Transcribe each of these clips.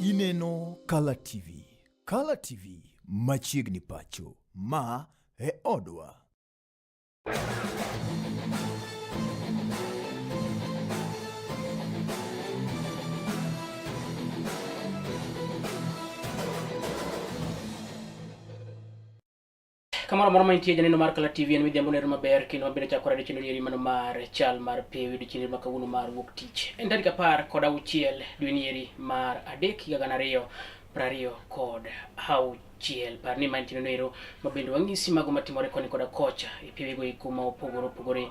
Ineno Color TV. Color TV machiegni pacho. Ma e odwa. Kamara moro mantie janeno mar Color TV en midhiambo ner maber kendo mabende chakore chendo nyeri mano mar Chal Mar Pewe odiochieng' ma kawuono mar wuok tich. En tarik 16 dwe nyeri mar 3/2026. Par ni mantie nero mabende wang'isi mago matimore koni koda kocha e pewego eko ma opogore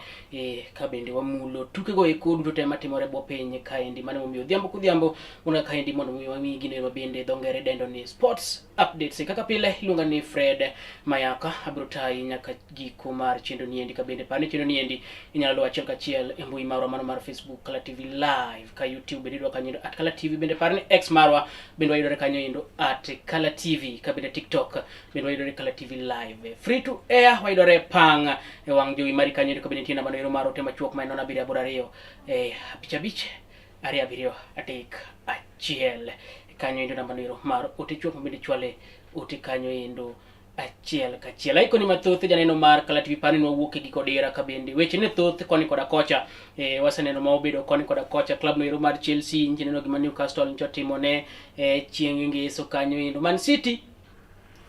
ka bende wamulo tukego eko duto te matimore bo piny kaendi mane momiyo dhiambo kudhiambo una kaendi mondo wang'i gino mabende dho ngere dendo ni sports updates. Kaka pile iluonga ni Fred Mayaka, abiro tayi nyaka giko mar chendo niendi ka bende par ni chendo niendi inyalo luwo achiel kachiel e mbui marwa mano mar Facebook Color TV live, ka YouTube bende idwa kanyo @Color TV, bende par ni X marwa bende wayudore kanyo endo @Color TV, ka bende TikTok bende wayudore Color TV live, free to air wayudore pang e wang' jowi mari kanyo ka bende tienda mano ero mar ote machuok ma en 782 abich 273 kanyo endo namba ero mar ote chuok bende chwale ote kanyo endo achiel kachiel. Aikoni mathoth janeno mar Color TV pani wawuok e giko dira ka bende weche ne thoth koni koda kocha waseneno ma obedo koni koda kocha club no ero mar Chelsea, neno gima Newcastle ncho timo ne chieng' ngeso kanyo endo. Man City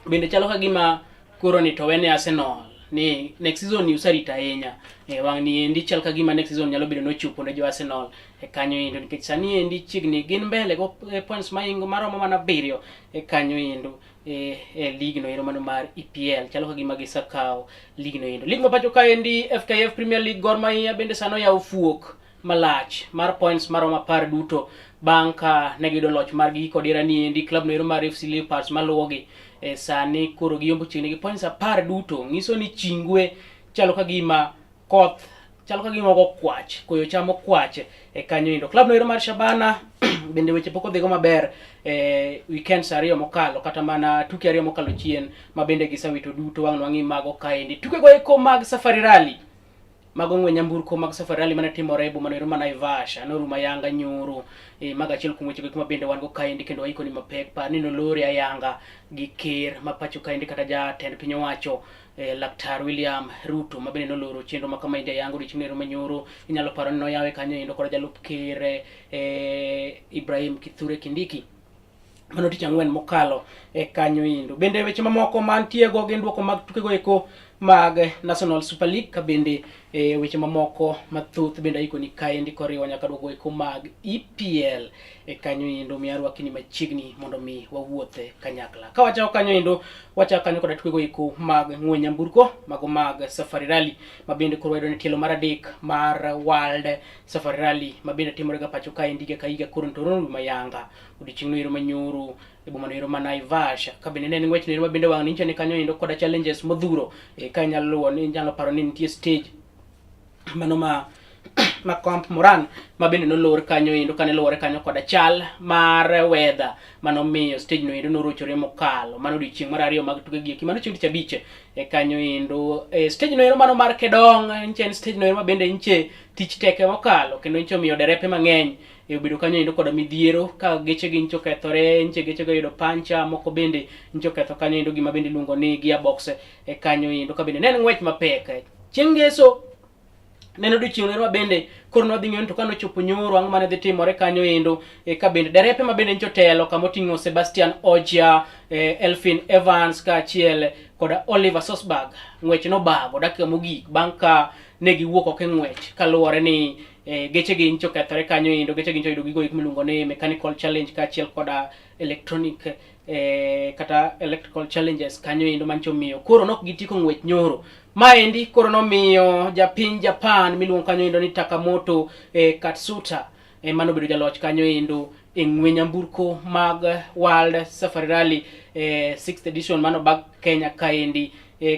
bende chalo ka gima koro ni to wene Arsenal ni next season ni usarita ahinya wang' ni endi chal ka gima next season nyalo bedo no chupo ne jo Arsenal kanyo endo, nikech sani endi chiegni gin mbele go points maingo maromo mana 7 kanyo endo league no ero mano mar EPL. Chalo ka gima gisakaw league no endo. League mapacho ka endi FKF Premier League, Gor Mahia bende sano yaw fuok malach mar points maromo 10 duto bang' ka negido loch margi giko dira ni endi. Club no ero mar FC Leopards maluwogi sani koro giyombo chiegni gi points 10 duto. Ngiso ni chingwe chalo ka gima koth chalo ka gima go kwach, koyo chamo kwach kanyo endo. Club no ero mar Shabana bende weche poko dhigo maber weekends ariyo mokalo kata mana tuke ariyo mokalo chien ma bende gisawito duto wang' wang'i mago kaendi. Tuke go eko mag Safari Rally mago ng'we nyamburko mag Safari Rally mane timore bo mano ero mana Naivasha noruma Yanga nyoro maga achiel kuom weche go ma bende wan go kaendi kendo waikoni mapek par ni nolore Ayanga gi ker ma pacho kaendi kata jatend piny owacho Laktar William Ruto ma bende noloro chenro ma kama inde yango dichieng' ero manyoro. Inyalo paro ni noyawe kanyo endo kod jalup ker Ibrahim Kithure Kindiki mano tich ang'wen mokalo kanyo endo. Bende weche mamoko mantie go gin duoko mag tuke go eko mag National Super League, ka bende weche mamoko mathoth bende ikoni kaendi koriwo nyaka duoko eko mag EPL kanyo endo. Miarwa kini machiegni mondo mi wawuothe kanyakla. Ka wachako kanyo endo wachako kanyo kod tuke go eko mag ng'we nyamburko mago mag Safari Rally ma bende koro wayudo ni tielo mar 3 mar World Safari Rally ma bende timore ga pacho kaendi ka higa koro Toronto ma Yanga odiochieng' no ero manyoro e boma no ero ma Naivasha. Ka bende ne ng'wech no ero ma bende wang' ninche ne kanyo endo koda challenges modhuro ka nyalo luwo ni nyalo paro ni nitie stage mano ma Camp Moran ma bende nolor kanyo endo kane luwore kanyo koda chal mar weather mano miyo stage no endo norochore mokalo mano odiochieng' mar 2 mag tuke gi mano chieng' tich abich kanyo endo. Stage no ero mano mar Kedong en stage no ero ma bende inche tich teke mokalo kendo incho miyo derepe mang'eny obedo kanyo endo koda midhiero ka geche gi incho kethore, inche geche go yudo pancha moko bende incho ketho kanyo endo gima bende iluongo ni gearbox kanyo endo. Ka bende ne ng'wech mapek chieng' ngeso neno odiochieng' ero bende koro nodhi ng'eyo to kano chopo nyoro ang' mane dhi timore kanyo endo ka bende derepe ma bende ncho telo kama oting'o Sebastian Ogier, Elfin Evans ka achiel koda Oliver Sosberg. Ng'wech no bago dakika mogik bang' ka ne giwuok oko e ng'wech kaluwore ni geche gi ncho kethore kanyo endo. Geche gi ncho yudo gigo miluongo ni mechanical challenge ka achiel koda electronic kata electrical challenges kanyo endo mancho miyo koro nok gitiko ng'wech nyoro. Maendi koro nomiyo japiny Japan miluongo kanyo endo ni Takamoto Katsuta mano bedo jaloch kanyo endo e ng'we nyamburko mag World Safari Rally 6th edition mano bag Kenya kaendi.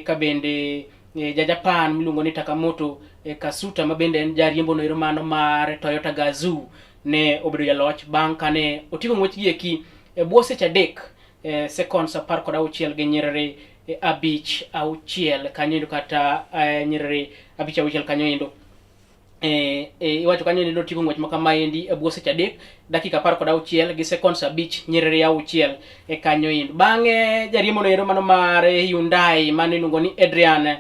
Ka bende Japan miluongo ni Takamoto Katsuta ma bende en jariembo no ero mano mar Toyota Gazoo ne obedo jaloch bang' kane otiko ng'wech gi eki bwo seche 3 seconds 16 gi nyiriri 5-6 kanyo endo kata nyiriri 5-6 kanyo endo. Iwacho kanyo endo tiko ng'wech ma kama endi e bwo seche 3 dakika 16 gi seconds 5 nyiriri 6 kanyo endo. Bang'e jariembo no ero mano mar Hyundai mano iluongo ni Adrian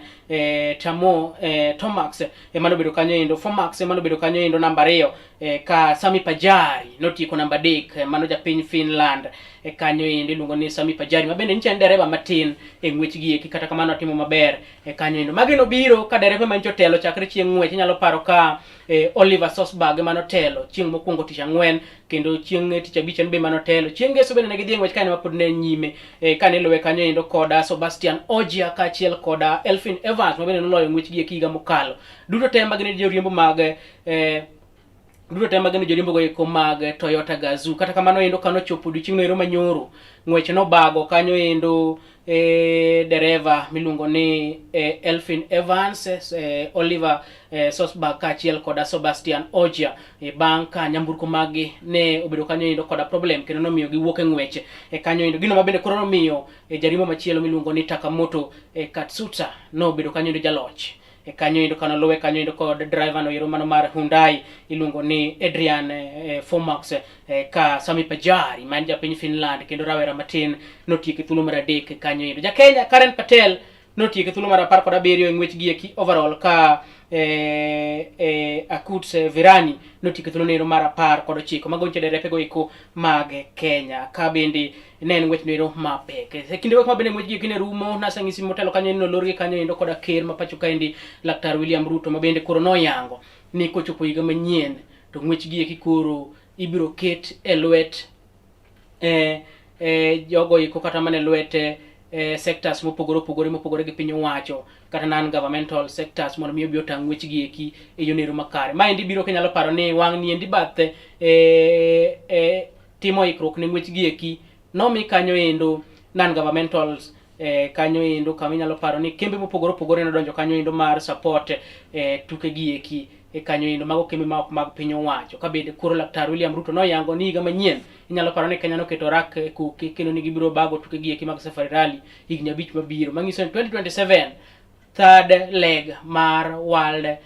Tomax mano bedo kanyo endo. Fomax mano bedo kanyo endo namba 2 ka Sami Pajari notieko namba 3 mano japiny Finland kanyo endo iluongo ni Sami Pajari mabende nitie dereba matin ng'wech gi eki, kata kamano otimo maber kanyo endo. Magi nobiro ka dereba mancho telo chakre chieng' ng'wech. Inyalo paro ka Oliver Sosberg mano telo chieng' mokwongo tich ang'wen, kendo chieng' tich abich en be mano telo. Chieng' ngeso bende ne gidhi ng'wech kane mapod ne nyime kane luwe kanyo endo koda Sebastian Ogier kaachiel koda Elfyn Evans mabende noloyo ng'wech gi higa mokalo. Duto te magine joriembo mag joriembo go eko mag Toyota Gazoo. Kata kamano endo kanochopo odiochieng' no ero manyoro, ng'wech nobago kanyo endo dereva miluongo ni Elfyn Evans, Oliver Sosberg kaachiel koda Sebastian Ogier bang' ka nyamburko magi ne obedo kanyo endo koda problem kendo nomiyo giwuok ng'wech kanyo endo. Gino mabende koro nomiyo jariembo machielo miluongo ni Takamoto Katsuta no obedo kanyo endo jaloch kanyo endo kano luwe kanyo endo kod driver no ero mano mar Hyundai iluongo ni Adrian Fomax ka Sami Pajari man japiny Finland kendo rawera matin notieko thuolo mar 3 kanyo endo. Ja Kenya Karen Patel notieko thuolo mar 17 ng'wech gi eki overall ka Akuts Virani notieko thuolo nero mar 19. Mago nitie derepe go eko mag Kenya ka bende ne en ng'wech nero mapek. Kinde wek mabende ng'wech gi eki ne rumo nasang'isi motelo kanyo endo nolorgi kanyo endo koda ker ma pacho kaendi Laktar William Ruto mabende koro noyango ni kochopo higa manyien to ng'wech gi eki koro ibiro ket e lwet jogo eko kata mane lwete sectors mopogore gi piny owacho kata non governmental sectors mondo miyo biyo tang' ng'wech gi eki e yonero makare. Maendi biro kenyalo paro ni wang' ni endi bathe timo ikruok ne ng'wech gi eki nomi kanyo endo non governmental kanyo endo kama inyalo paro ni kembe mopogore nodonjo kanyo endo mar support tuke gi eki kanyo endo. Mago kembe ma ok mag piny owacho ka bende koro Laktar William Ruto noyango ni higa manyien inyalo paro ni Kenya noketo rak koke kendo ni gibiro bago tuke gi eki mag Safari Rally higni 5 mabiro. Manyiso ni 2027 third leg mar World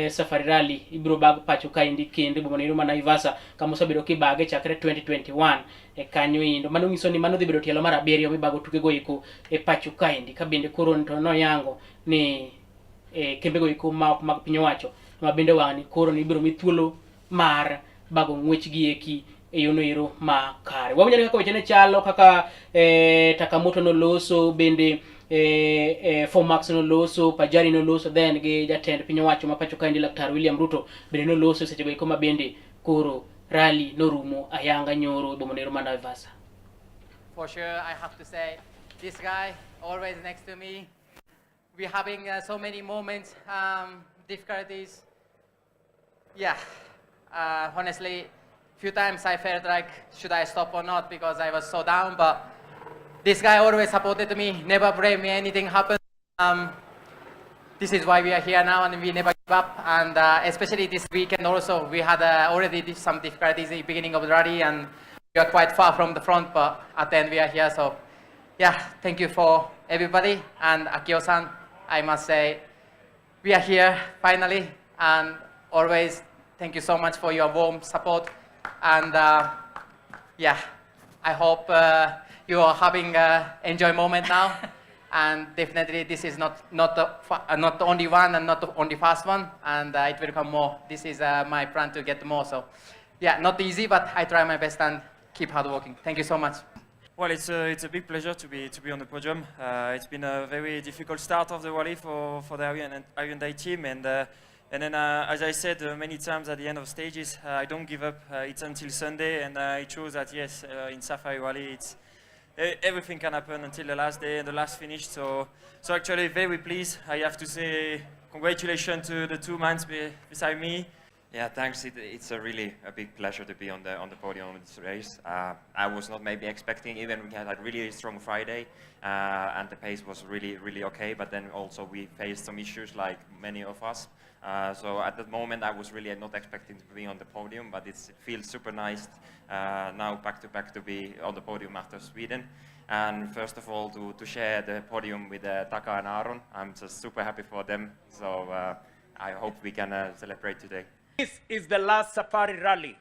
Safari Rally ibiro bag pacho kaendi kendo boma no ma Naivasha kama osebedo kibage chakre 2021 kanyo endo. Mano nyiso ni mano dhi bedo tielo mar 7 mibago tuke go eko pacho kaendi ka bende koro to noyango ni kembe go eko ma ok mag piny owacho ma bende wani koro ni ibiro mi thuolo mar bago ng'wech gi eki e yono ero ma kare. Wawinjani kaka weche ne chalo kaka Takamoto noloso bende Fomax noloso, Pajari noloso, then gi jatend piny owacho ma pacho kaendi Laktar William Ruto bende noloso seche go eko ma bende koro rally norumo ayanga nyoro e boma nero ma Naivasha. For sure, I have to say, this guy always next to me. We're having so many moments, difficulties. Yeah, honestly, few times I felt like, should I stop or not, because I was so down, but this guy always supported me, never blamed me, anything happened. This is why we are here now and we never give up. And especially this weekend also, we had already some difficulties at the beginning of the rally and we are quite far from the front, but at the end we are here. So yeah, thank you for everybody. And Akio-san, I must say, we are here finally, and always thank you so much for your warm support. And yeah, I hope you are having enjoy moment now. And definitely this is not the only one and not the only first one, and it will come more. This is my plan to get more. So yeah, not easy, but I try my best and keep hard working. Thank you so much. Well, it's a big pleasure to be on the podium. It's been a very difficult start of the rally for the Hyundai team, and then as I said many times at the end of stages, I don't give up. It's until Sunday, and it shows that yes, in Safari Rally, it's everything can happen until the last day and the last finish. So actually very pleased. I have to say congratulations to the two men beside me. Yeah, thanks. It's a really a big pleasure to be on the podium of this race. I was not maybe expecting, even we had a really strong Friday, and the pace was really okay. But then also we faced some issues like many of us. So at that moment I was really not expecting to be on the podium, but it feels super nice now back to back to be on the podium after Sweden. And first of all to share the podium with Taka and Aaron. I'm just super happy for them. So I hope we can celebrate today. This is the last Safari Rally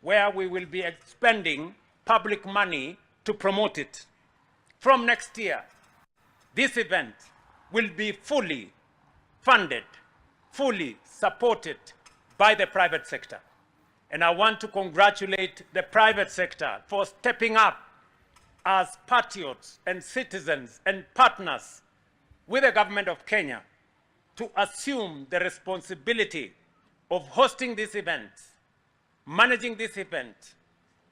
where we will be expending public money to promote it. From next year, this event will be fully funded, fully supported by the private sector. And I want to congratulate the private sector for stepping up as patriots and citizens and partners with the government of Kenya to assume the responsibility of hosting this event, managing this event,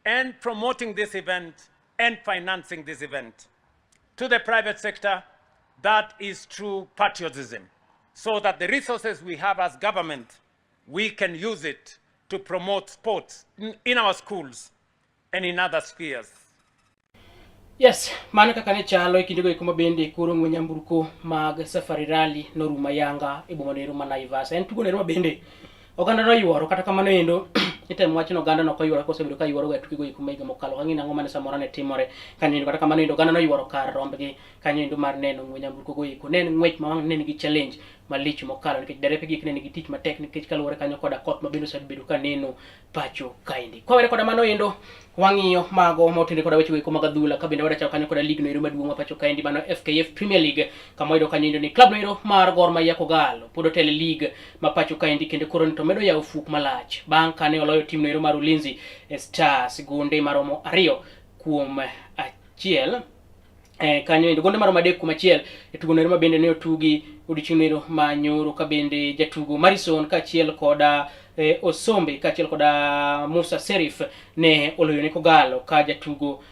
and promoting this event and financing this event. To the private sector, that is true patriotism, so that the resources we have as government, we can use it to promote sports in our schools and in other spheres. Yes, mana kaka ne chalo ikindigo ikuma bende kuro ngwenyamburuko mag safari rally noruma yanga ibumonero manaivasa en tugo neruma bende oganda no yuoro kata kamano endo item wachno oganda no koyuoro kosebedo ka yuoro ga tugo ikuma iga mokalo kangina ngoma ne samora ne timore kanyo kata kamano endo oganda no yuoro kar rombgi kanyo endo mar neno ngwenyamburuko go iko nen ngwech ma nen gi challenge malich mokalo nikech derepe gik ne nigi tich matek nikech kaluore kanyo koda koth mabendo sabedo ka neno pacho kaindi kwawere koda mano endo wang'iyo mago motinde koda weche go mag adhula ka bende wadachaw kanyo koda league no ero maduong' ma pacho kaindi mano FKF Premier League kama oyudo kanyo endo ni club no ero mar Gor Mahia Kogalo pod otele league ma pacho kaindi kendo koro to medo yawo fuk malach bang' kane oloyo tim no ero mar Ulinzi Stars gunde maromo 2-1 kanyo endo gonde maromo 3-1 e tugo no mabende ne otugi odichieng'no manyoro ka bende jatugo Marison kaachiel koda Osombe kaachiel koda Musa Serif ne oloyo ne Kogalo ka jatugo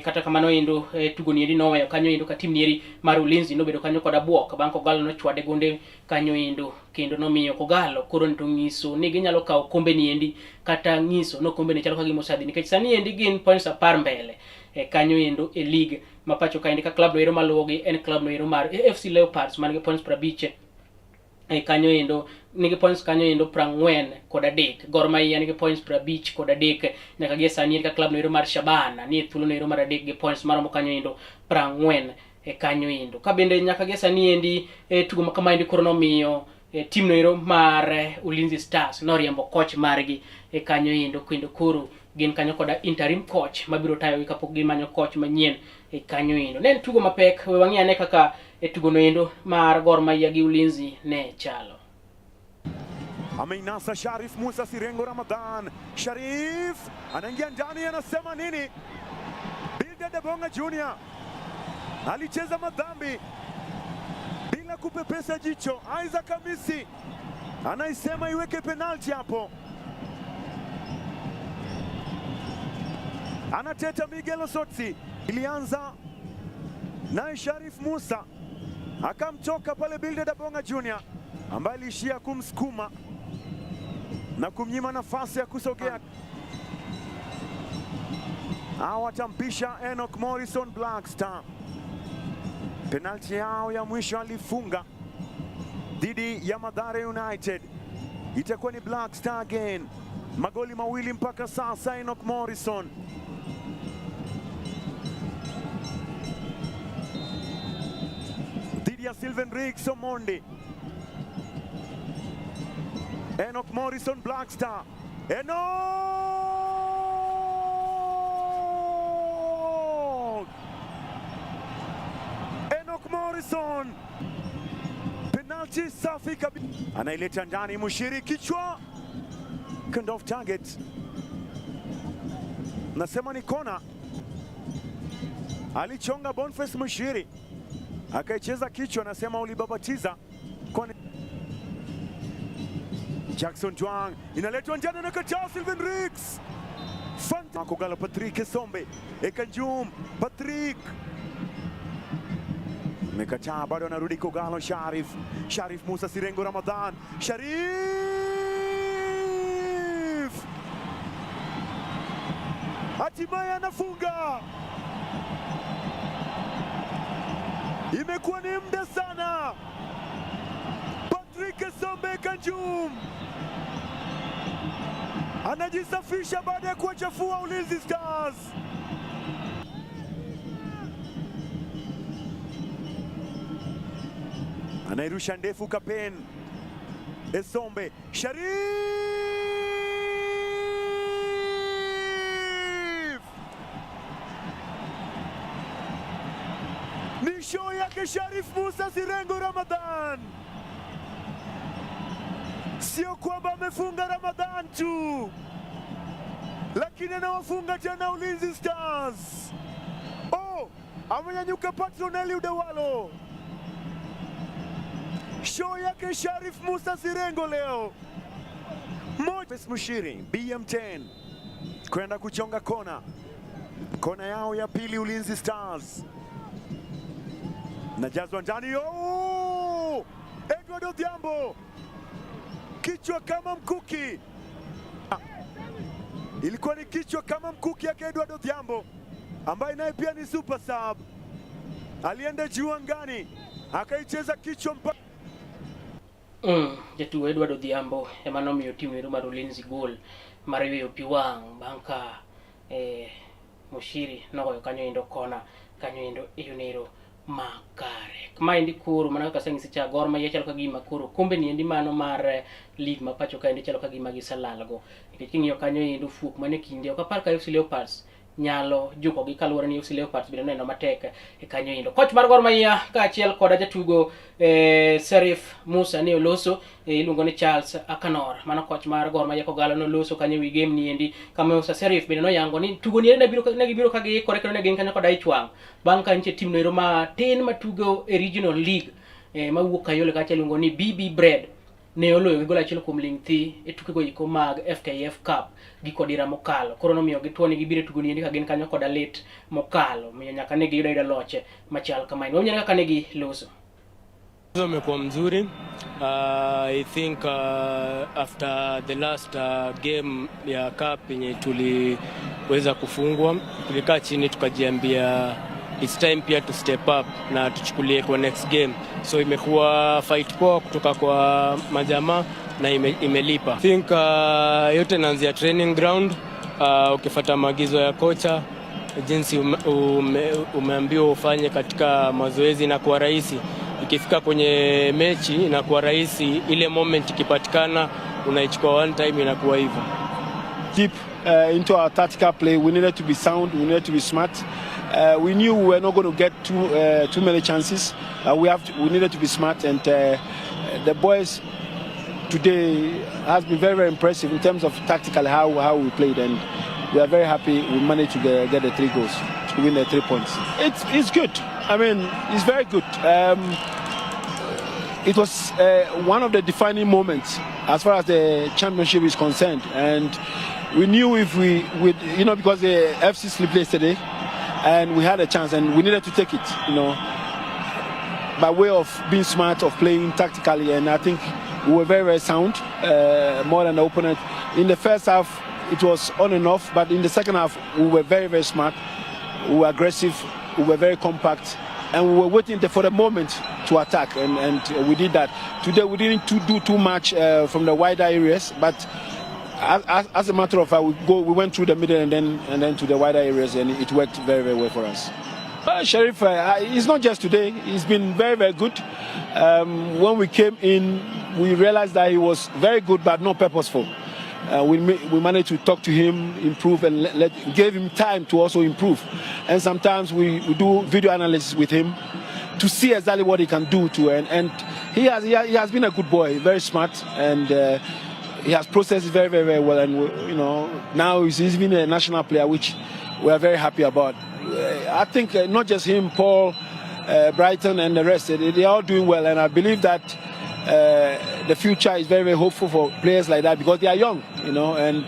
kata kamano endo tugo ni noweyo kanyo endo ka tim nieri mar Ulinzi nobedo kanyo koda buok bang' Kogalo no chwade gonde kanyo endo kendo nomiyo Kogalo koro nto ngiso ni ginyalo kawo kombe ni endi kata ngiso no kombe ni chalo ka gimo sadhi nikech sani endi gin points apar mbele kanyo endo e league ma pacho kaindi ka club no ero maluwogi en club no ero mar AFC Leopards manigi points 50 kanyo endo nigi points kanyo endo 43 Gor Mahia nigi points 53 nyaka gie sani ka club no ero mar Shabana ni thuolo no ero mar 3 gi points maromo kanyo endo 40 kanyo endo ka bende nyaka gie sani endi tugo ma kama endi koro nomiyo team no ero mar Ulinzi Stars noriembo coach margi kanyo endo kendo koro gin kanyo koda interim coach mabiro tayo kapok gimanyo coach manyien kanyo endo nen tugo mapek we wang'iane kaka tugo no endo mar Gor Mahia gi Ulinzi ne chalo. Ameinasa Sharif Musa Sirengo Ramadhan. Sharif anaingia ndani, anasema nini? Bilda de Bonga Junior alicheza madhambi bila kupepesa jicho. Isaac Kamisi anaisema iweke penalti hapo. Anateta Miguel Osotsi. Ilianza naye Sharif Musa akamtoka pale Bilda de Bonga Junior ambaye alishia kumsukuma na kumnyima nafasi ya kusogea. Awatampisha Enoch Morrison Black Star. Penalti yao ya mwisho alifunga dhidi ya Mathare United. Itakuwa ni Black Star again. Magoli mawili mpaka sasa Enoch Morrison. Dhidi ya Sylvain Riggs Omondi. Enoch Morrison Black Star. Enoch Morrison. Penalti safi kabisa. Anaileta ndani Mushiri, kichwa. Kind of target. Nasema ni kona. Alichonga Boniface Mushiri. Akaicheza kichwa, nasema ulibabatiza. Kwani Jackson Juang inaletwa njano na kataa Sylvain Riggs. Fanta Kogalo Patrick Sombe. Ekanjum Patrick. Mekataa bado anarudi Kogalo Sharif. Sharif Musa Sirengo Ramadhan. Sharif! Hatimaye anafunga. Imekuwa ni muda sana. Patrick Sombe Kanjum anajisafisha baada ya kuwachafua Ulinzi Stars. Anairusha ndefu Kapen. Esombe. Sharif! show yake Sharif Musa Sirengo Ramadhan. Sio kwamba amefunga Ramadhan tu, lakini anawafunga tena Ulinzi Stars. Oh, amenyanyuka Patroneli Udawalo. Show yake Sharif Musa Sirengo leo. Moses Mushiri, BM10 kwenda kuchonga kona yao ya pili Ulinzi Stars. Najazwa ndani. Oh! Edward Odhiambo, kichwa kama mkuki. Ilikuwa ni kichwa kama mkuki ya Edward Odhiambo, ambaye naye pia ni super sub. Alienda juu angani akaicheza kichwa jatu Edward Odhiambo emano miyo timu ero mar Ulinzi gol mar weyo piwang' bang' ka Mushiri nogoyo kanyo endo kona kanyo endo eyonero makare. Maendi koro mana kaka seng'isi cha Gor Mahia chalo kagima koro kombe ni endi mano mar league ma pacho ka endi chalo kagima giselalgo. Nikech king'iyo kanyo endo fuok mane kinde ok apar ka FC Leopards nyalo juko gi kaluwore ni FC Leopards biro neno matek e kanyo endo. Coach mar Gor Mahia kaachiel koda jatugo Sharif Musa ne oloso iluongo ni Charles Akanor. Mano coach mar Gor Mahia Kogalo noloso kanyo wi game ni endi kama Musa Sharif bende noyango ni tugo ni ne gibiro ka giikore kendo ne gin kanyo koda ichwang' bang' ka nitie tim noero matin matugo e regional league mawuok Kayole kacha iluongo ni BB Bread ne oloyo gi gol achiel kuom ling thi e tuke go iko mag FKF Cup gi kodira mokalo. Koro nomiyo gituoni gibiro tugo ni endi ka gin kanyo koda lit mokalo miyo nyaka ne giyudo loche machal kamae. Wanyane kaka ne giloso. Umekuwa mzuri. I think after the last game ya cup yenye tuliweza kufungwa, tulikaa chini tukajiambia it's time pia to step up na tuchukulie kwa next game. So imekuwa fight poa kutoka kwa majamaa na imelipa. I think yote naanzia training ground, ukifuata maagizo ya kocha, jinsi umeambiwa ufanye katika mazoezi na kwa rahisi. Ikifika kwenye mechi inakuwa rahisi, ile moment ikipatikana unaichukua one time inakuwa hivyo. Deep into our tactical play, we needed to be sound, we needed to be smart. We knew we were not going to get too many chances. We needed to be smart, and the boys today has been very, very impressive in terms of tactically how we played, and we are very happy we managed to get the 3 goals to win the 3 points. It's good. I mean, it's very good. It was one of the defining moments as far as the championship is concerned, and we knew if we would, because the FC slipped yesterday, and we had a chance, and we needed to take it, by way of being smart, of playing tactically, and I think we were very, very sound, more than the opponent. In the first half, it was on and off, but in the second half, we were very, very smart, we were aggressive, we were very compact, and we were waiting for the moment to attack, and we did that. Today, we didn't do too much from the wider areas, but as a matter of fact, we went through the middle and then to the wider areas, and it worked very, very well for us. Sharif, it's not just today. He's been very, very good. When we came in, we realized that he was very good, but not purposeful. We managed to talk to him, improve, and gave him time to also improve. And sometimes we do video analysis with him to see exactly what he can do and he has been a good boy, very smart, and he has processed very, very, very well. And now he's even a national player, which we are very happy about. I think not just him, Paul, Brighton, and the rest, they are all doing well, and I believe that the future is very, very hopeful for players like that because they are young, and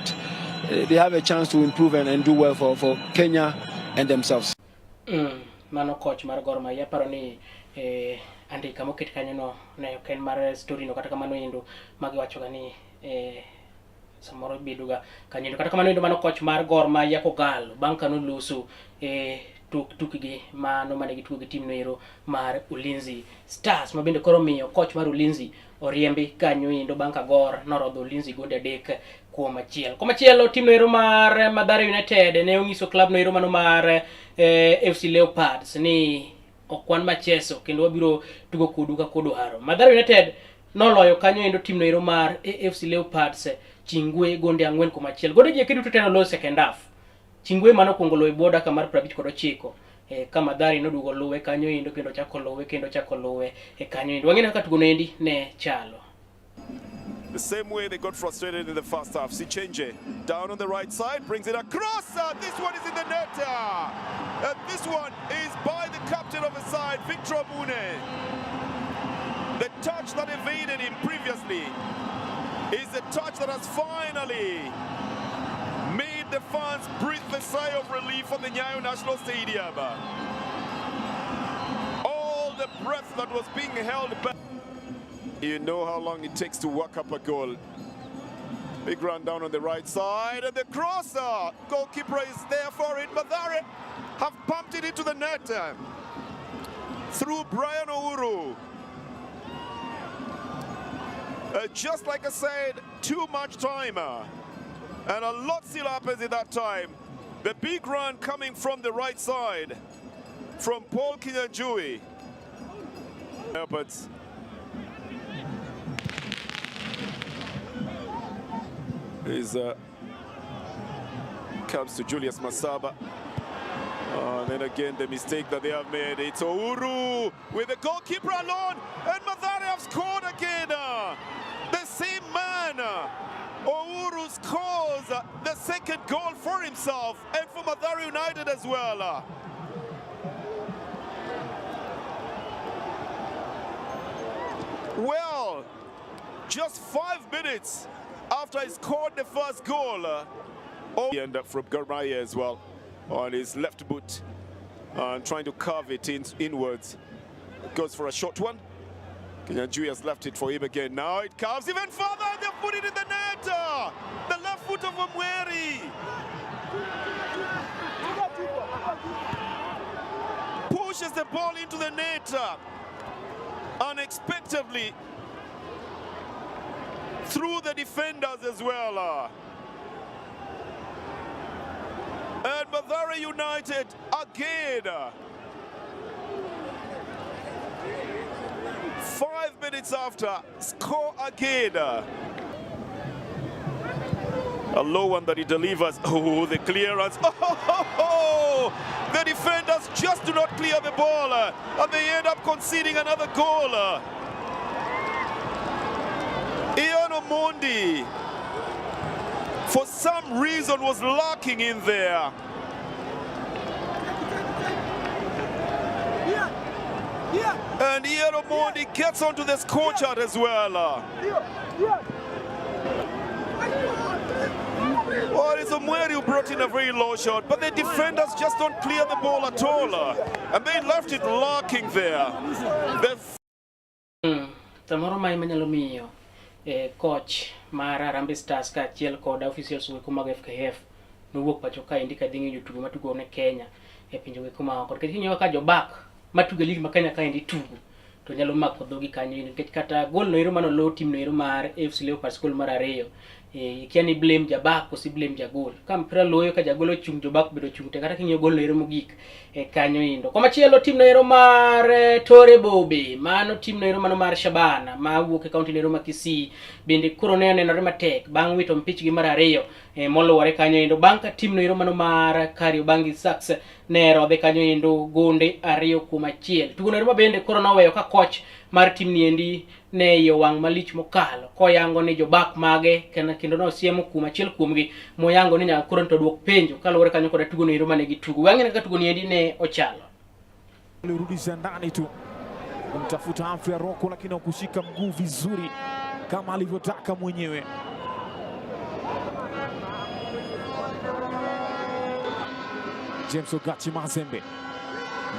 they have a chance to improve and do well for Kenya and themselves. Mano coach mar Gor Mahia paro ni andika moket kanyo no ne ken mar story no kata kamano endo magiwacho ga ni samoro biduga kanyo kata kamano endo mano coach mar Gor Mahia Kogalo bang' kano loso tukgi mano mane gitugo gi team noero mar Ulinzi Stars ma bende koro miyo coach mar Ulinzi oriembi kanyo endo bang' ka Gor norodho Ulinzi gonde 3 kuom achiel. Komachielo team noero mar Mathare United ne onyiso club noero mano mar FC Leopards ni okwan macheso kendo wabiro tugo kodu ka kodwaro. Mathare United noloyo kanyo endo team noero mar FC Leopards Chingwe gonde 4 kuom achiel. Gonde je kedu teno lo second half. Chingwe mano kuongo loyo boda kamar 59 kama Mathare nodugo luwe kanyo endo kendo chako luwe kanyo endo wang'e kaka tugo endi ne chalo. The same way they got frustrated in the first half. Sichenje down on the right side, brings it across. This one is in the net. And this one is by the captain of the side, Victor Mune. The touch that evaded him previously is the touch that has finally made the fans breathe a sigh of relief on the Nyayo National Stadium. All the breath that was being held back. You know how long it takes to work up a goal. Big run down on the right side, and the crosser. Goalkeeper is there for it. Mathare have pumped it into the net through Brian Ouru. Just like I said, too much time. And a lot still happens in that time. The big run coming from the right side, from Paul Kinyanjui. But comes to Julius Masaba. And then again, the mistake that they have made. It's Ouru with the goalkeeper alone, and Mathare have scored again. The same man, Ouru, scores the second goal for himself and for Mathare United as well. Well, just 5 minutes after he scored the first goal, he ended up from Garmaya as well on his left boot and trying to carve it inwards. Goes for a short one. Kinyanjui has left it for him again. Now it carves even further and they put it in the net. The left foot of Omweri pushes the ball into the net unexpectedly through the defenders as well. And Mathare United again. 5 minutes after, score again. A low one that he delivers. Oh, the clearance. Oh, the defenders just do not clear the ball. And they end up conceding another goal. Ian Omondi, for some reason, was lacking in there. And Ian Omondi gets onto the score chart as well. Well, it's Omweri who brought in a very low shot, but the defenders just don't clear the ball at all. And they left it lacking there. Samoro mai manyalo miyo coach mar Harambee Stars ka achiel kod officials weko mag FKF nowuok pacho ka indika dhingi jotugo matugo ne Kenya e pinje weko ma oko. Nikech kinyo ka jobak matugo lig ma Kenya ka indi tugo to nyalo mako dhogi kanyo nikech kata gol no ero manolo team no ero mar FC Leopards gol mar 2 kiani blame jabak kosi blame jagol kam pra loyo ka jagol ochung jobak bedo chung te kata kinyo gol no ero mogik kanyo indo koma chielo team no ero mar Tore Bobe mano team no ero mano mar Shabana ma wuok e county no ero ma Kisii bende koro ne nenore matek bang wito mpich gi mar 2 moluwore kanyo indo bang ka team no ero mano mar Kariobangi Sharks ne rodhe kanyo indo gonde 2-1 tugo no ero bende koro noweyo ka coach mar team ni endi ne yo wang malich mokalo koyango ni jobak mage kendo no siemo kuma achiel kuomgi moyango ni nyaka koro to duok penjo kaluwore kanyo kod tugo no ero mane gitugo wang'e ka tugo ni endi ne ochalo alirudisha ndani tu kumtafuta Humphrey Aroko lakini hakushika mguu vizuri kama alivyotaka mwenyewe. James Ogachi Mazembe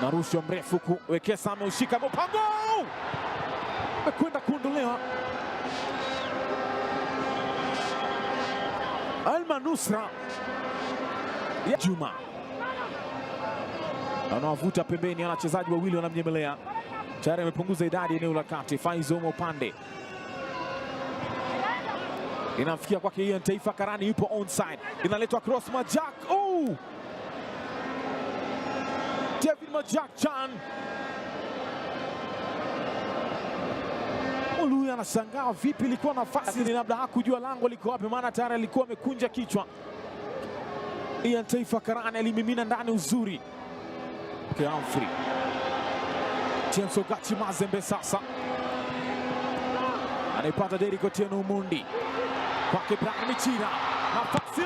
narushwa mrefu kuwekesa ameushika mpango mekwenda kuondolewa. Almanusra ya Juma anawavuta pembeni, wachezaji wawili wanamnyemelea. Tayari amepunguza idadi eneo la kati. Faizo upande inafikia kwake Ian Taifa Karani, yupo onside, inaletwa cross Majak. Oh, David Majak Chan Olu anashangaa vipi, ilikuwa nafasi ni labda hakujua lango liko wapi, maana tayari alikuwa amekunja kichwa. Ian Taifa Karani alimimina ndani uzuri. Humphrey. Chenso Gachi Mazembe sasa anaipata Derrick Otieno Mundi kwake Brian Michira, nafasi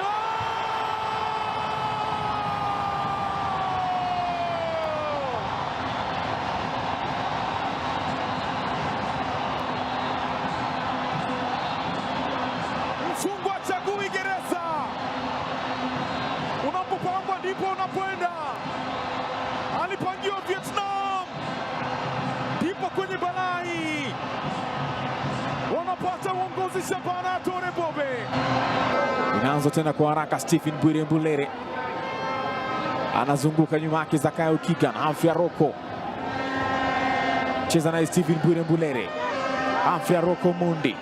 mfungwa chagui gereza, unapopangwa ndipo unapoenda. Alipangiwa Vietnam, ndipo kwenye balai wanapata uongozi. Shabana Tore Bobe inaanza tena kwa haraka. Stephen Bwire Mbulere anazunguka nyuma yake. Zakayo Kigan, Humphrey Aroko cheza naye. Stephen Bwire Mbulere, Humphrey Aroko Mundi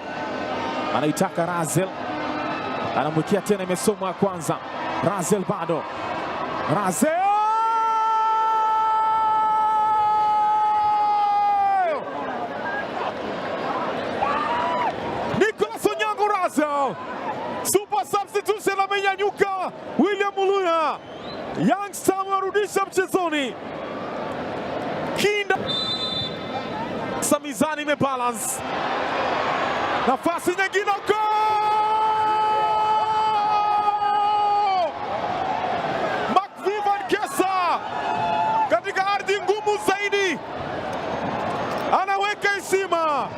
anaitaka Razel, anamwekea tena, imesomwa ya kwanza. Razel bado, Razel super substitution amenyanyuka. William Muluya youngster amerudisha mchezoni. Kinda Samizani imebalance, nafasi nyingine go! Macvivan Kesa katika ardhi ngumu zaidi anaweka heshima.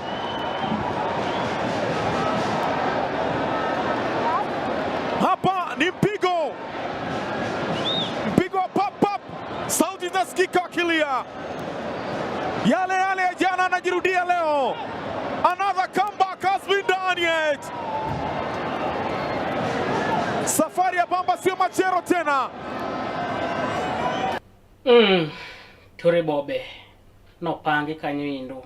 Hapa ni mpigo wa pop, sauti zinasikika kilia. Yale ya jana anajirudia leo. Another comeback has been done yet. Safari ya Bamba sio machero tena. Tore Bobe no pange kanyo indo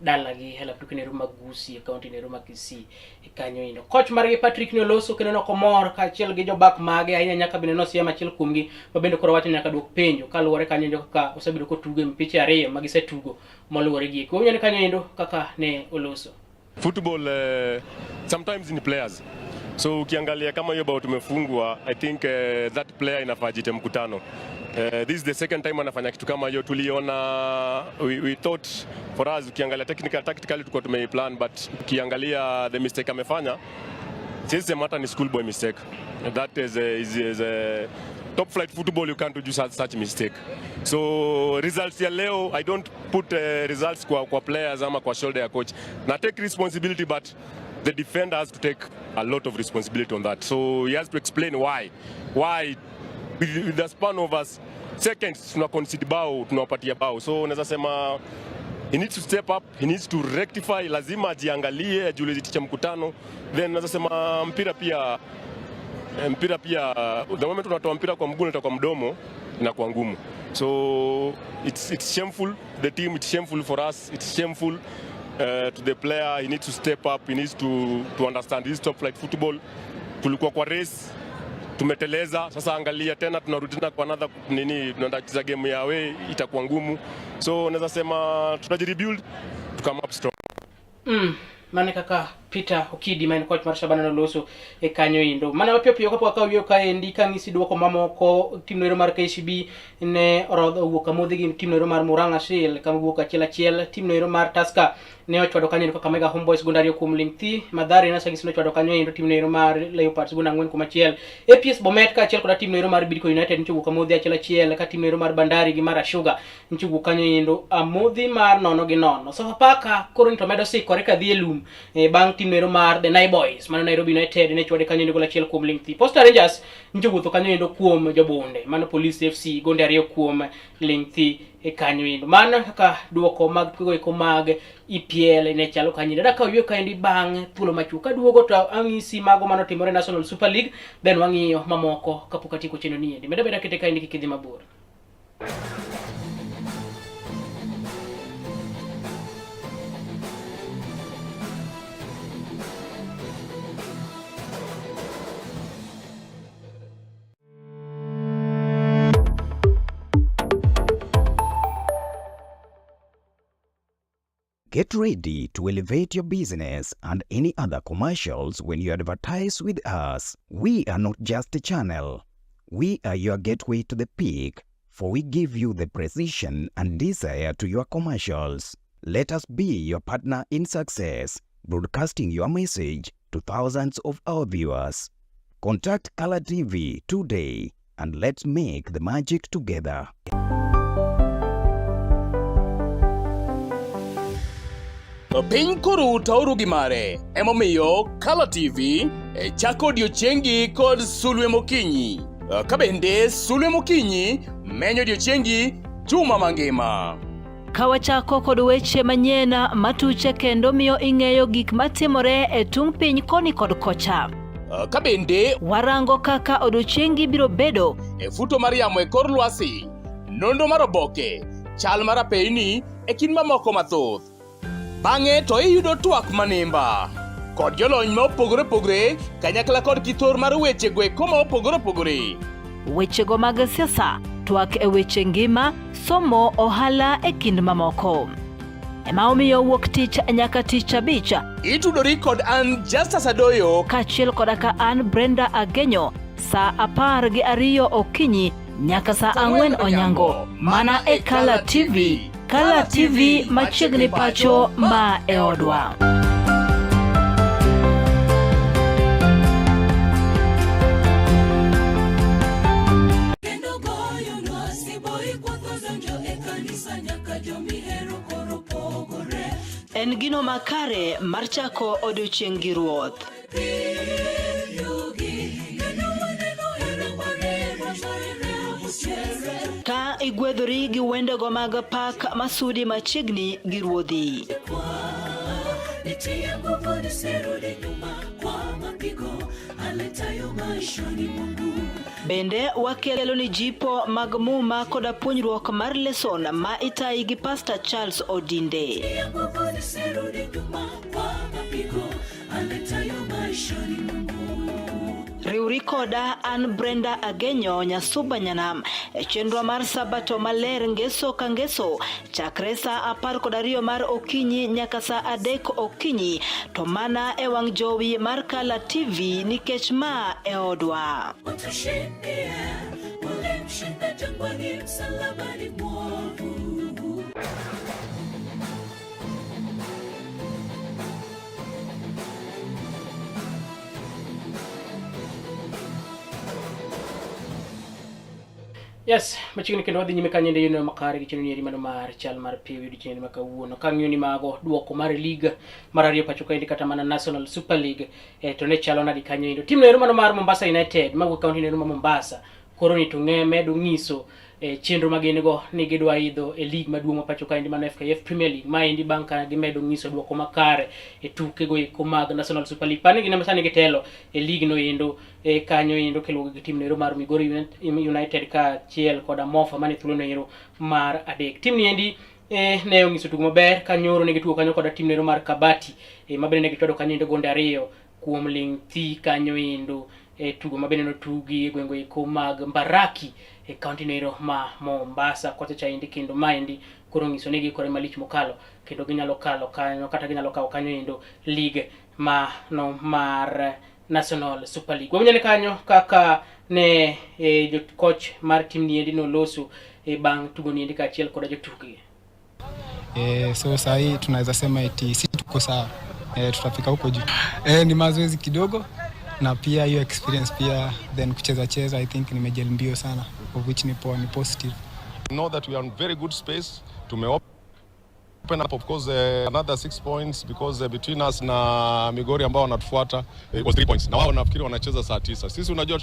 dalagi hela tukine ruma Gusi county ne ruma Kisii kanyo indo. Coach margi Patrick Noloso kene no komor ka chiel gi jobak mage ahinya nyaka bine no siema chiel kumgi mabende koro wacho nyaka duok penjo kaluwore kanyo indo kaka osebedo ko tugo mpiche ariyo magise tugo moluwore gi ko nyane kanyo indo kaka ne Oloso. Football sometimes in players. So ukiangalia kama hiyo bao tumefungwa, I think that player inafaa jite mkutano. This is the second time anafanya kitu kama hiyo. Tuliona we thought for us, ukiangalia tactically tulikuwa tumeplan, but ukiangalia the mistake amefanya, sisi matter ni schoolboy mistake. That is a top flight football, you can't do such mistake. So results ya leo, I don't put results kwa players ama kwa shoulder ya coach. Na take responsibility, but the defender has to take a lot of responsibility on that. So he has to explain why with the span of us seconds tuna concede bao, tunawapatia bao. So unaweza sema he needs to step up, he needs to rectify, lazima ajiangalie, ajiulize ticha mkutano. Then unaweza sema mpira pia the moment unatoa mpira kwa mguu na kwa mdomo inakuwa ngumu. So it's shameful, the team, it's shameful for us, it's shameful to the player. He needs to step up, he needs to understand this top flight football. Tulikuwa kwa race, tumeteleza, sasa angalia tena tunarudi tena kwa another tunaenda kucheza game ya away, itakuwa ngumu. So naweza sema tutajirebuild, to come up strong. Mane kaka Peter Okidi main coach mar Shabana Noloso kanyo indo. Mana mapio kapo akawiyo kaendi kangisi duoko mamoko tim noero mar KCB ne orodho wuok amodhi gi tim noero mar Murang'a Seal kama wuok achiel tim noero mar Tusker ne ochwado kanyo kaka Mega Homeboys Gondario kuom Lingthi Madhari na sagisi nochwado kanyo indo tim noero mar Leopards guna 4-1 APS Bomet ka achiel koda tim noero mar Bidco United nicho wuok amodhi achiel ka tim noero mar Bandari gi mar Sugar nicho wuok kanyo indo amodhi mar 0-0. Sofapaka koro nito medo sikore ka dhi e lum bang tim noero mar The Nine Boys mano Nairobi United ne chwade kanyo indo achiel kuom Lingthi. Posta Rangers nicho wuotho kanyo indo kuom Jobonde mano Police FC gonde ariyo kuom Lingthi kanyo indo. Mana kaka duoko mag pego mag EPL ne chalo kanyo. Daka wiyo kaendi bang thuolo machuka duogo to ang'isi mago mano timore National Super League then wang'iyo mamoko kapok atieko chenro ni endi. Meda kete kaendi kikidhi mabor. Get ready to elevate your business and any other commercials when you advertise with us. We are not just a channel. We are your gateway to the peak. for we give you the precision and desire to your commercials. Let us be your partner in success, broadcasting your message to thousands of our viewers. Contact Color TV today and let's make the magic together. Piny koro tauru gi mare, emomiyo Color TV chako odiochiengi kod sulwe mokinyi. Kabende sulwe mokinyi menyo odiochiengi juma mangima. Kawachako kod weche manyien matuche kendo miyo ing'eyo gik matimore e tung piny koni kod kocha. Kabende warango kaka odiochiengi biro bedo e futo mar yamo e kor lwasi, nondo mar oboke, chal mar apeyni e kind mamoko mathoth. Bang'e to iyudo twak manimba kod jolony ma opogore opogore kanyakla kod kithor mar weche gweko ma opogore opogore. Wechego mag siasa, twak e weche ngima, somo, ohala e kind mamoko. Ema omiyo wuok tich nyaka tich abich itudori kod an Justus Adoyo kachiel kodaka an Brenda Agenyo saa 12 okinyi nyaka saa 4 onyango mana e Color TV. Color TV machiegni pacho ma e odwa. En gino makare mar chako odiochieng' gi ruoth. Ka igwedhori gi wendego mag pak masudi machiegni gi ruodhi. Bende wakelo ni jipo mag muma koda puonjruok mar lesson ma itayi gi Pastor Charles Odinde. Riuri koda an Brenda Agenyo Nyasuba Nyanam e chenro mar sabato maler ngeso ka ngeso chakre saa 12 mar okinyi nyaka saa 3 okinyi to mana e wang' jowi mar Color TV nikech ma e odwa. Yes, machiegni kendo wadhi nyime kanyende yuno makare gi chenro mano mar Chal Mar Pewe di chenro makawuono kang'iyo ni mago duoko mar liga mar ariyo pacho kaendi kata mana National Super League to ne chalo nadi kanyo endo. Tim no mano mar Mombasa United mawuok kaunti no mar Mombasa koro ni to medo ng'iso chenro magene go ni gidwa idho e league maduong' pacho kaendi mana FKF Premier League maendi bang' ka gimedo ng'iso duoko makare e tuke go eko mag National Super League. Pani gine masani gitelo e league no endo kanyo endo keluogo gi tim no mar Migori United ka chiel koda Mofa mane thuolo no ero mar adek. Tim ni endi ne ongiso tugo maber kanyoro ne gitugo kanyo koda tim no mar Kabati mabende ne gitodo kanyo endo gonde ariyo kuom ling thi kanyo endo tugo mabende no tugi gwengo eko mag Mbaraki county no ma Mombasa kote cha indi kendo maendi koro ngiso negi kore malich mokalo kendo ginyalo kalo kanyo kata ginyalo kawo kanyo endo league ma no mar National Super League. Wanyane kanyo kaka ne coach mar team ni endi no loso bang tugo ni endi kachiel koda jotugi. So sahi tunaweza sema eti si tuko sawa. Tutafika huko juu. Ni mazoezi kidogo na pia hiyo experience pia then kucheza I think nimejel mbio sana of which ni positive. We know that we are in very good space to open up of course another 6 points because between us na Migori ambao wanatufuata it was 3 points. Na wao nafikiri wanacheza saa 9. Sisi unajua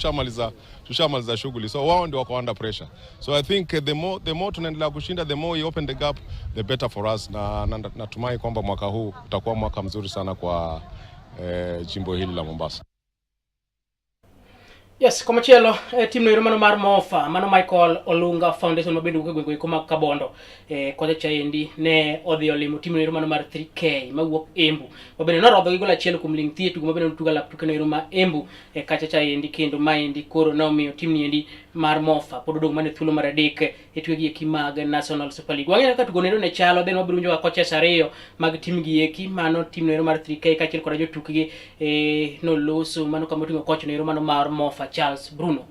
tushamaliza shughuli. So wao ndio wako under pressure. So I think the more tunaendelea kushinda the more we open the gap the better for us na natumai kwamba mwaka huu utakuwa mwaka mzuri sana kwa jimbo hili la Mombasa. Yes, como cielo, team no mano mar Mofa, mano Michael Olunga Foundation mabende ukegwengo iko mag Kabondo. Kocha chaendi ne odhi olimo team no mano mar 3K mawuok Embu. Mabende norodho gi gola achiel kuom ling thi tugo mabende tuga lap tuke no ma Embu kacha chaendi kendo maendi koro nomiyo team ni endi mar Mofa pod odong mane thuolo mar adek tugi eki mag National Super League. Wang'e ka tugo neno ne chalo then wabiro winjo kocha ariyo mag team gi eki mano team no mar 3K kachiel koda jotukgi no loso mano kama oting'o coach no mano mar Mofa Charles Bruno.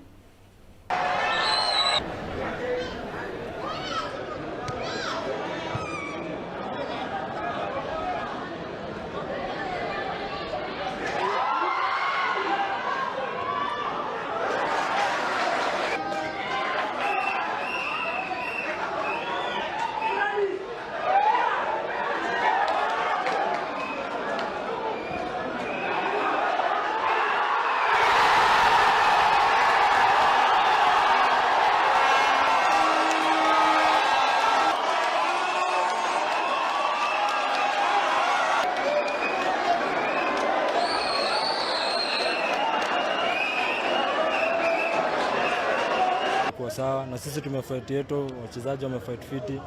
wako sawa, na sisi tumefight yetu, wachezaji wamefight fiti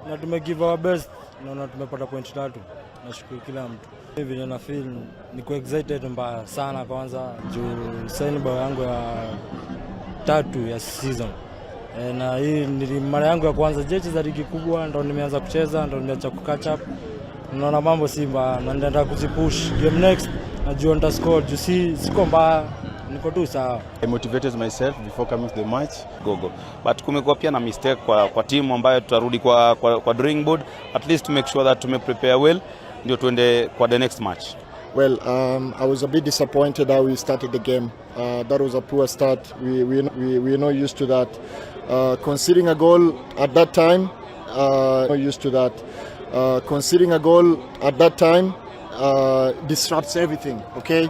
na tumegive our best, na tumepata point 3. Nashukuru kila mtu. Hivi na feel niko excited mbaya sana, kwanza juu sign bao yangu ya 3 ya season. Na hii ni mara yangu ya kwanza jechi za ligi kubwa, ndo nimeanza kucheza, ndo nimeanza kukatch up. Naona mambo si mbaya na nitaenda kuzipush game next, najua nita score juu siko mbaya, niko tu sawa. I motivated myself before coming to the match go. But kumekuwa pia na mistake kwa timu ambayo tutarudi kwa drawing board, at least to make sure that tume prepare well ndio tuende kwa the next match. Well, I was a bit disappointed how we started the game. That was a poor start. We're not used to that. Conceding a goal at that time, not used to that. Conceding a goal at that time disrupts everything, okay?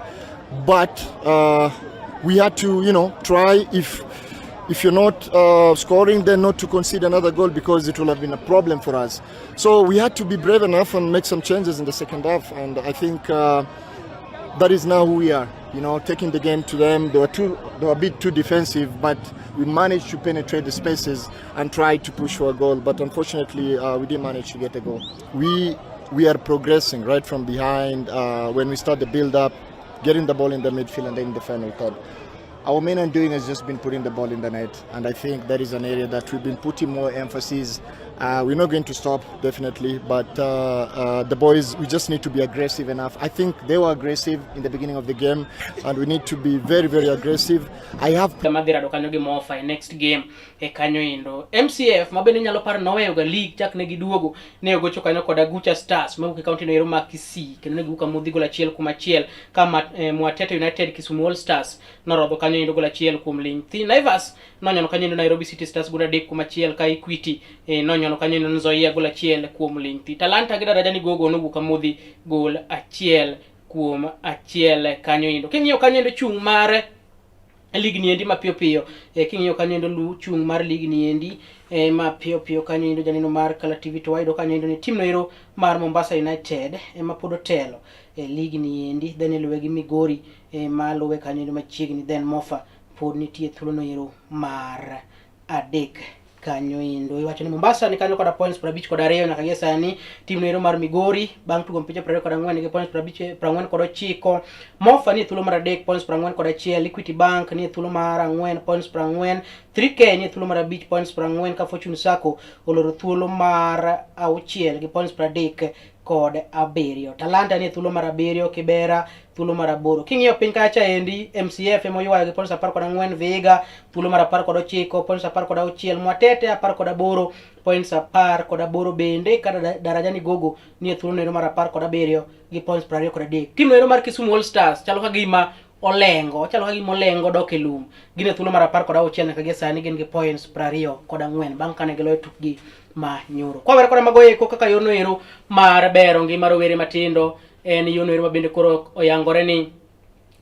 But we had to, try. If you're not scoring, then not to concede another goal, because it will have been a problem for us. So we had to be brave enough and make some changes in the second half, and I think that is now who we are. Taking the game to them. They were a bit too defensive, but we managed to penetrate the spaces and try to push for a goal. But unfortunately, we didn't manage to get a goal. We are progressing right from behind when we start the build-up, getting the ball in the midfield, and then in the final third. Our main undoing has just been putting the ball in the net, and I think that is an area that we've been putting more emphasis. We're not going to stop, definitely, but the boys, we just need to be aggressive enough. I think they were aggressive in the beginning of the game, and we need to be very, very aggressive. I have Madira do kanyo gi mofa next game kanyo indo MCF mabende nyalo par noweyo ga league chak ne giduogo ne ogocho kanyo koda Gucha Stars mawuok county no ero ma Kisii kendo ne giwuok modhi gol achiel kuom achiel kama Mwatete United Kisumu All Stars norodho kanyo indo gol achiel kuom ling. Naivas nonyono kanyo indo Nairobi City Stars gol 3 kuom achiel ka Equity nonyono kanyo indo Nzoia gol achiel kuom ling. Talanta gi Darajani Gogo nowuok modhi gol achiel kuom achiel kanyo indo. King'iyo kanyo indo chung mare ligi ni endi mapiyo piyo king'iyo kanyo endo chung mar ligi ni endi mapiyo piyo kanyo endo janino mar Kala TV to waido kanyo endo ni team no ero mar Mombasa United ma pod otelo ligi ni endi then iluwe gi Migori maluwe kanyo endo machiegni then Mofa pod nitie thuolo no ero mar adek kanyo endo iwacho ni Mombasa ni kanyo koda points 50 koda 2 nyaka gi sani team no ero mar Migori bang' tugo mpich 24 gi points 40 koda 9 Mofa ni thuolo mar adek points 40 koda 1 Equity Bank ni thuolo mar 4 points 40 3K ni thuolo mar 5 points 40 ka Fortune Sacco oloro thuolo mar 6 gi points 30 kod 7 Talanta ni thuolo mar 7 Kibera thuolo mar 8 king'iyo piny kacha endi MCF emoywayo gi points 14 Viga thuolo mar 19 points 16 Mwatete 18 points 18 bende kada Darajani Gogo ni thuolo no mar 17 gi points 23 team no mar Kisumu All Stars chalo ka gima olengo dok e lum gine thuolo mar 16 nyaka gi sani gin gi points 24 bang' kane giloyo tukgi ma nyoro kwa wer koda magoye ko kaka yono ero mar bero ngima rowere matindo en yono ero mabende koro oyangore ni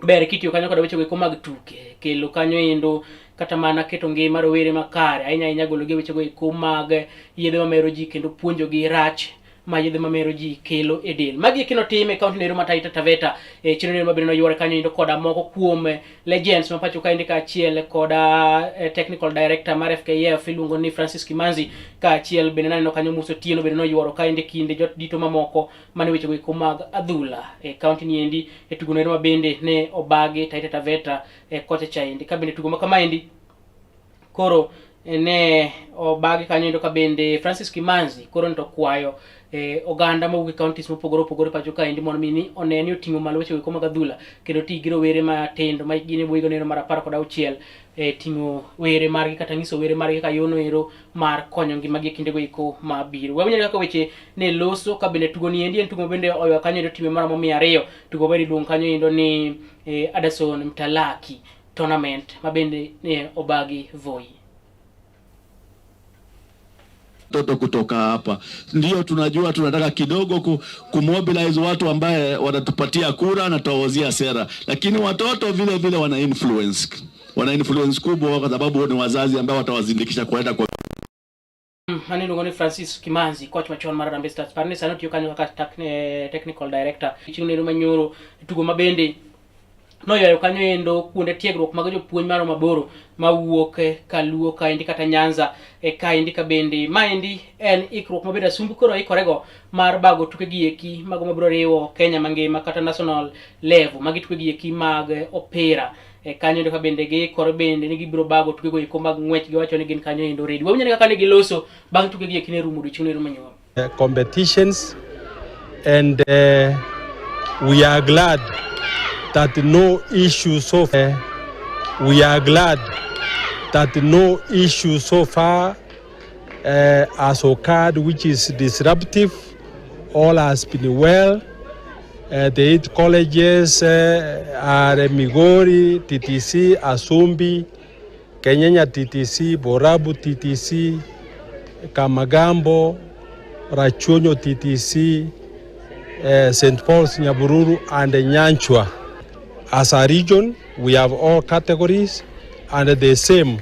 ber kitiyo kanyo koda weche go mag tuke kelo kanyo endo kata mana keto ngima rowere makare ahinya golo gi weche go mag yedhe mamero ji kendo puonjo gi rach ma yedhe mamero ji kelo e del magi kino time county nero Taita Taveta chino nero mabende no yuore kanyo endo koda moko kuom legends ma pacho ka indi ka achiel koda technical director mar FKF iluongo ni Francis Kimanzi ka achiel bende naneno kanyo Muso Tieno bende no yuoro ka indi kinde jot dito mamoko mane weche go mag adhula county ni endi tugo nero mabende ne obagi Taita Taveta kocha cha endi ka bende tugo makama endi koro ne obagi kanyo endo ka bende Francis Kimanzi koro nto kwayo oganda mawuok counties mopogore pacho ka endi mondo mini oneni oting'o malo weche go mag adhula kendo tigiro were matindo ma gine boigo nero mar 16 ting'o were margi kata nyiso were margi ka yono ero mar konyo ngima gi kinde go iko mabiro wawinjo kaka weche ne loso ka bende tugo ni endi en tugo bende oyo kanyo endo time mara mo 200 tugo bende duong kanyo endo ni Adason Mtalaki tournament mabende ne obagi Voi toto kutoka hapa ndio tunajua tunataka kidogo kumobilize watu ambaye wanatupatia kura na tuwaozia sera, lakini watoto vile vile wana influence kubwa kwa sababu ni wazazi ambao watawazindikisha kwenda kwa Hani lungoni Francis Kimanzi coach wa Chal Mar Pewe Stars parne sana tiyo kanyo kaka technical director ching'ne no manyoro tugo mabende noywayo kanyo endo kuonde tiegruok mag jopuonj maro maboro mawuok Kaluo kaendi kata Nyanza kaendi ka bende maendi en ikruok mabedo Asumbi koro ikorego mar bago tuke gieki mago mabiro riwo Kenya mangima kata national level magi tuke gieki mag opira kanyo endo ka bende giikore bende ni gibiro bago tuke go eko mag ng'wech giwacho ni gin kanyo endo ready. Wawinjo kaka ne giloso bang' tuke gieki ne rumo odiochieng' no manyuol. Competitions and we are glad that no issue so far. We are glad that no issue so far has occurred which is disruptive. All has been well. The 8 colleges are Migori, TTC, Asumbi, Kenyanya TTC, Borabu TTC, Kamagambo, Rachonyo TTC, St. Paul's Nyabururu, and Nyanchwa. As a region, we have all categories, and the same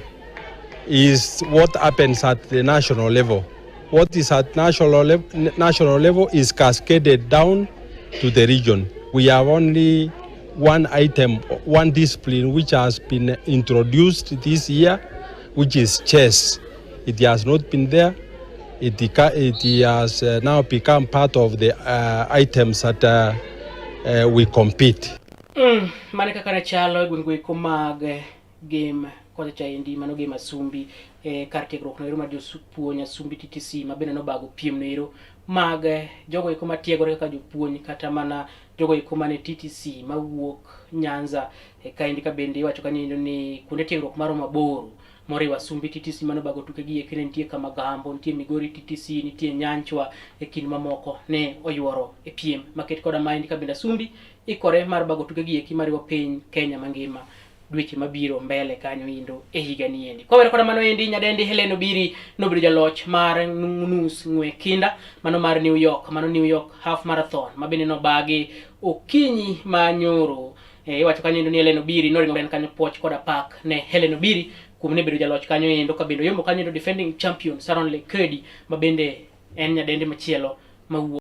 is what happens at the national level. What is at national level is cascaded down to the region. We have only one item, one discipline which has been introduced this year, which is chess. It has not been there. It has now become part of the items that we compete. Mane kaka ne chalo gweng'go eko mag game kocha chaendi mano game Asumbi kar tiegruok noero mar jopuonj Asumbi TTC ma bende nobago piem noero mag jogo eko matiegore kaka jopuonj kata mana jogo eko mane TTC mawuok Nyanza kaendi ka bende iwacho kanyo ni kuonde tiegruok maro maboro moriwo Asumbi TTC mano bago tuke gieki ne nitie Kamagambo, nitie Migori TTC, nitie Nyanchwa kind mamoko ne oyuoro piem maket koda maendi ka bende Asumbi ikore mar bago tuke gieki mariwo piny Kenya mangima dweche mabiro mbele kanyo indo higa ni endi. Kwa koda mano endi nyadendi Helen Obiri nobedo jaloch mar nus ng'we kinda mano mar New York half marathon mabende nobagi okinyi manyoro iwacho kanyo endo ni Helen Obiri noringo kanyo poch koda pak ne Helen Obiri kuom ne bedo jaloch kanyo endo ka bende yombo kanyo endo defending champion Sharon Lekedi mabende en nyadendi machielo mawuok